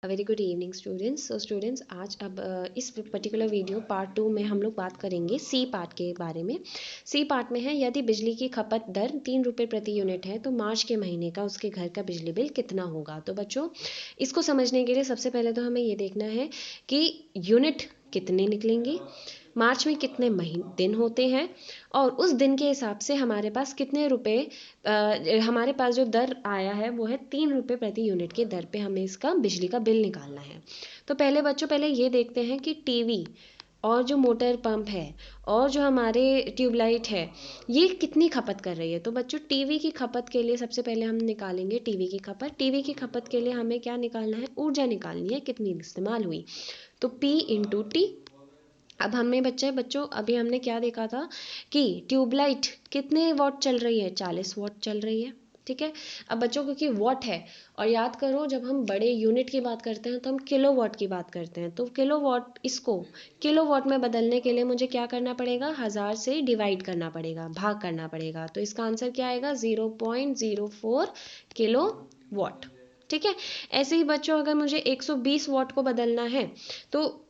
Very good evening students. So students, आज अब इस पर्टिकुलर वीडियो पार्ट 2 में हम लोग बात करेंगे सी पार्ट के बारे में। सी पार्ट में है, यदि बिजली की खपत दर 3 रुपये प्रति यूनिट है तो मार्च के महीने का उसके घर का बिजली बिल कितना होगा। तो बच्चों, इसको समझने के लिए सबसे पहले तो हमें ये देखना है कि यूनिट कितने निकलेंगी, मार्च में कितने दिन होते हैं, और उस दिन के हिसाब से हमारे पास कितने रुपए, हमारे पास जो दर आया है वो है 3 रुपये प्रति यूनिट के दर पे हमें इसका बिजली का बिल निकालना है। तो पहले बच्चों, पहले ये देखते हैं कि टीवी और जो मोटर पंप है और जो हमारे ट्यूबलाइट है ये कितनी खपत कर रही है। तो बच्चों, टीवी की खपत के लिए सबसे पहले हम निकालेंगे टीवी की खपत। टीवी की खपत के लिए हमें क्या निकालना है, ऊर्जा निकालनी है, कितनी इस्तेमाल हुई। तो P इंटू टी। अब हमें बच्चों अभी हमने क्या देखा था कि ट्यूबलाइट कितने वॉट चल रही है, 40 वॉट चल रही है। ठीक है। अब बच्चों, क्योंकि वॉट है, और याद करो जब हम बड़े यूनिट की बात करते हैं तो हम किलो वॉट की बात करते हैं। तो किलो वॉट, इसको किलो वॉट में बदलने के लिए मुझे क्या करना पड़ेगा, 1000 से डिवाइड करना पड़ेगा, भाग करना पड़ेगा। तो इसका आंसर क्या आएगा, 0.04 किलो वॉट। ठीक है। ऐसे ही बच्चों, अगर मुझे 120 वॉट को बदलना है तो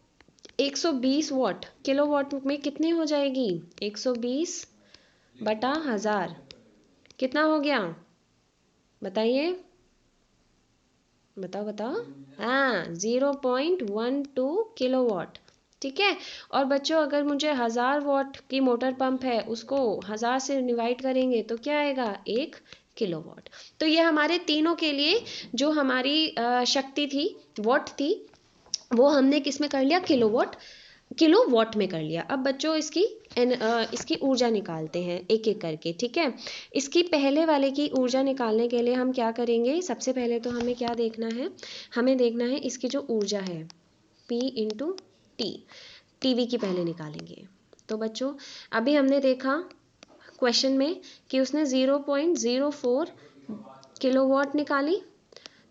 120 वॉट किलो वॉट में कितनी हो जाएगी, 120 बटा 1000 कितना हो गया, बताइए, बताओ। हाँ, 0.12 किलो वॉट। ठीक है। और बच्चों, अगर मुझे 1000 वॉट की मोटर पंप है उसको 1000 से डिवाइड करेंगे तो क्या आएगा, 1 किलो वॉट। तो ये हमारे तीनों के लिए जो हमारी शक्ति थी, वॉट थी, वो हमने किस में कर लिया, किलो वॉट में कर लिया। अब बच्चों, इसकी ऊर्जा निकालते हैं एक एक करके। ठीक है। इसकी पहले वाले की ऊर्जा निकालने के लिए हम क्या करेंगे, सबसे पहले तो हमें क्या देखना है, हमें देखना है इसकी जो ऊर्जा है P इंटू टी। टीवी की पहले निकालेंगे। तो बच्चों, अभी हमने देखा क्वेश्चन में कि उसने 0.04 किलोवाट निकाली।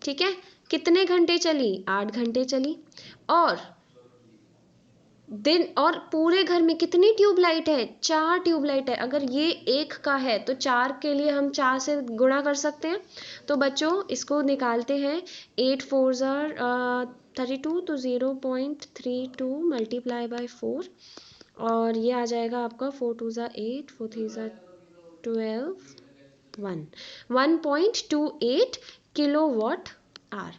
ठीक है। कितने घंटे चली, 8 घंटे चली। और दिन, और पूरे घर में कितनी ट्यूबलाइट है, 4 ट्यूबलाइट है। अगर ये 1 का है तो 4 के लिए हम 4 से गुणा कर सकते हैं। तो बच्चों, इसको निकालते हैं, 8 4 ज़ार 32, तो 0.32 मल्टीप्लाई बाय 4, और ये आ जाएगा आपका 4 2 ज़ार 8, 4 3 ज़ार 12, 1.28 किलो वॉट आर।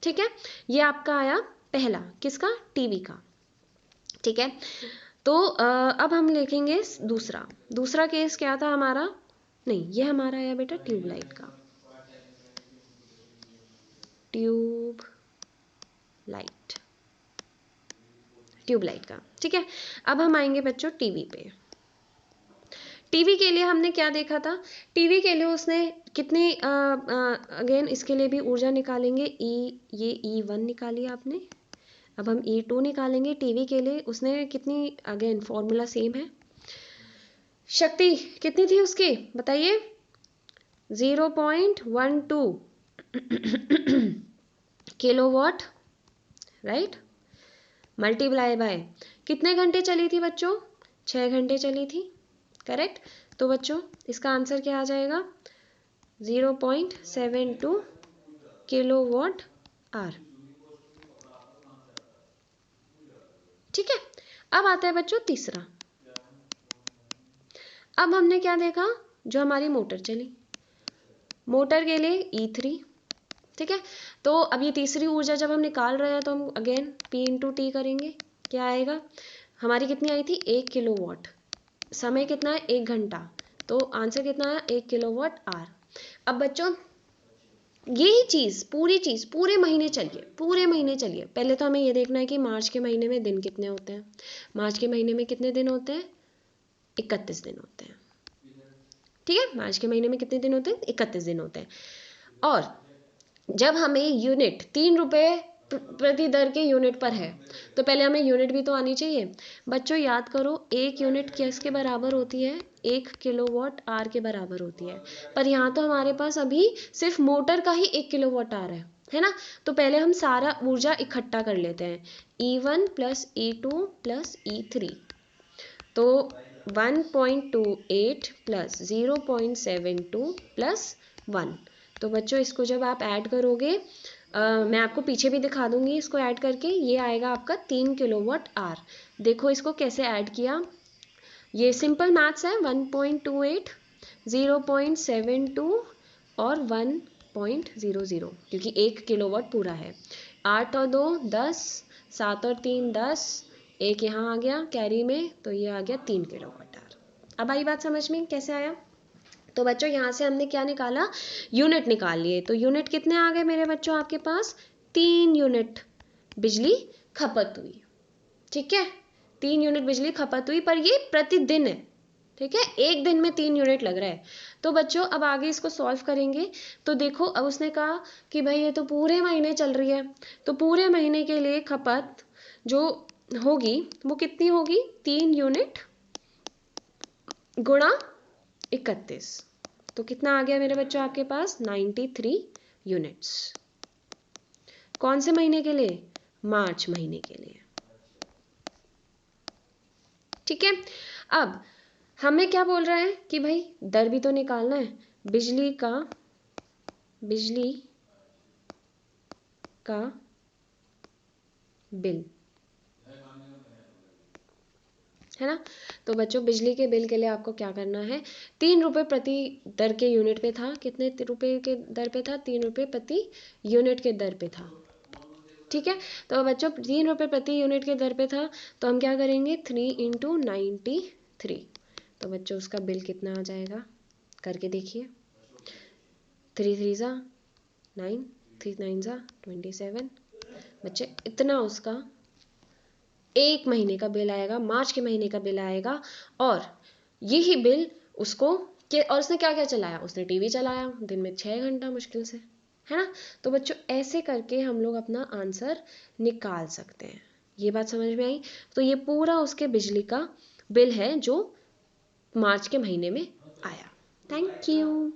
ठीक है। ये आपका आया पहला, किसका, टीवी का। ठीक है। तो अब हम लिखेंगे दूसरा केस क्या था हमारा, नहीं, ये हमारा आया बेटा ट्यूबलाइट का, ट्यूबलाइट का। ठीक है। अब हम आएंगे बच्चों टीवी पे। टीवी के लिए हमने क्या देखा था, टीवी के लिए उसने कितनी, अगेन इसके लिए भी ऊर्जा निकालेंगे, ये E1 निकाली आपने। अब हम E2 निकालेंगे टीवी के लिए, उसने कितनी, अगेन फॉर्मूला सेम है, शक्ति कितनी थी उसकी, बताइए, 0.12 किलोवाट, राइट, मल्टीप्लाई बाय कितने घंटे चली थी बच्चों, 6 घंटे चली थी, करेक्ट। तो बच्चों, इसका आंसर क्या आ जाएगा, 0.72 किलोवाट आर। ठीक है। अब आता है बच्चों तीसरा। अब हमने क्या देखा, जो हमारी मोटर चली, मोटर के लिए E3। ठीक है। तो अब ये तीसरी ऊर्जा जब हम निकाल रहे हैं तो हम अगेन P इंटू टी करेंगे। क्या आएगा, हमारी कितनी आई थी, 1 किलोवाट, समय कितना है, 1 घंटा, तो आंसर कितना आया, 1 किलोवाट आर। अब बच्चों, यही चीज़ पूरे महीने चलिए। पहले तो हमें ये देखना है कि मार्च के महीने में दिन कितने होते हैं। मार्च के महीने में कितने दिन होते हैं, 31 दिन होते हैं। ठीक है। मार्च के महीने में कितने दिन होते हैं, 31 दिन होते हैं। और जब हमें यूनिट 3 रुपये प्रति दर के यूनिट पर है तो पहले हमें यूनिट भी तो आनी चाहिए। बच्चों, याद करो, 1 यूनिट किसके बराबर होती है, 1 किलोवाट आर के बराबर होती है। पर यहाँ तो हमारे पास अभी सिर्फ मोटर का ही 1 किलोवाट आर है ना। तो पहले हम सारा ऊर्जा इकट्ठा कर लेते हैं, E1 plus E2 plus E3। तो 1.28 प्लस 0.72 प्लस 1। तो बच्चों, इसको जब आप ऐड करोगे मैं आपको पीछे भी दिखा दूंगी इसको ऐड करके। ये आएगा आपका 3 किलोवाट आवर। देखो इसको कैसे ऐड किया, ये सिंपल मैथ्स है। 1.28, 0.72 और 1.00, क्योंकि 1 किलोवाट पूरा है। 8 और 2 10, 7 और 3 10, एक यहाँ आ गया कैरी में, तो ये आ गया 3 किलोवाट आवर। अब आई बात समझ में कैसे आया? तो बच्चों यहाँ से हमने क्या निकाला, यूनिट निकाल लिए। तो यूनिट कितने आ गए मेरे बच्चों आपके पास? 3 यूनिट बिजली खपत हुई। ठीक है, 3 यूनिट बिजली खपत हुई, पर ये प्रतिदिन है। ठीक है, एक दिन में 3 यूनिट लग रहा है। तो बच्चों अब आगे इसको सॉल्व करेंगे। तो देखो अब उसने कहा कि भाई ये तो पूरे महीने चल रही है, तो पूरे महीने के लिए खपत जो होगी वो कितनी होगी? 3 यूनिट गुणा 31, तो कितना आ गया मेरे बच्चों आपके पास? 93 यूनिट्स। कौन से महीने के लिए? मार्च महीने के लिए। ठीक है, अब हमें क्या बोल रहा है कि भाई दर भी तो निकालना है। बिजली का बिल है ना। तो बच्चों बिजली के बिल के लिए आपको क्या करना है? 3 रुपये प्रति दर के यूनिट पे था। कितने रुपए के दर पे था? 3 रुपये प्रति यूनिट के दर पे था। ठीक है, तो बच्चों 3 रुपये प्रति यूनिट के दर पे था, तो हम क्या करेंगे? 3 इंटू 93। तो बच्चों उसका बिल कितना आ जाएगा? करके देखिए। 3 3 ज़ा 9, 3 9 ज़ा 27। बच्चे इतना उसका एक महीने का बिल आएगा, मार्च के महीने का बिल आएगा। और यही बिल उसको और उसने क्या क्या चलाया? उसने टीवी चलाया दिन में 6 घंटा मुश्किल से, है ना। तो बच्चों ऐसे करके हम लोग अपना आंसर निकाल सकते हैं। ये बात समझ में आई? तो ये पूरा उसके बिजली का बिल है जो मार्च के महीने में आया। Thank you.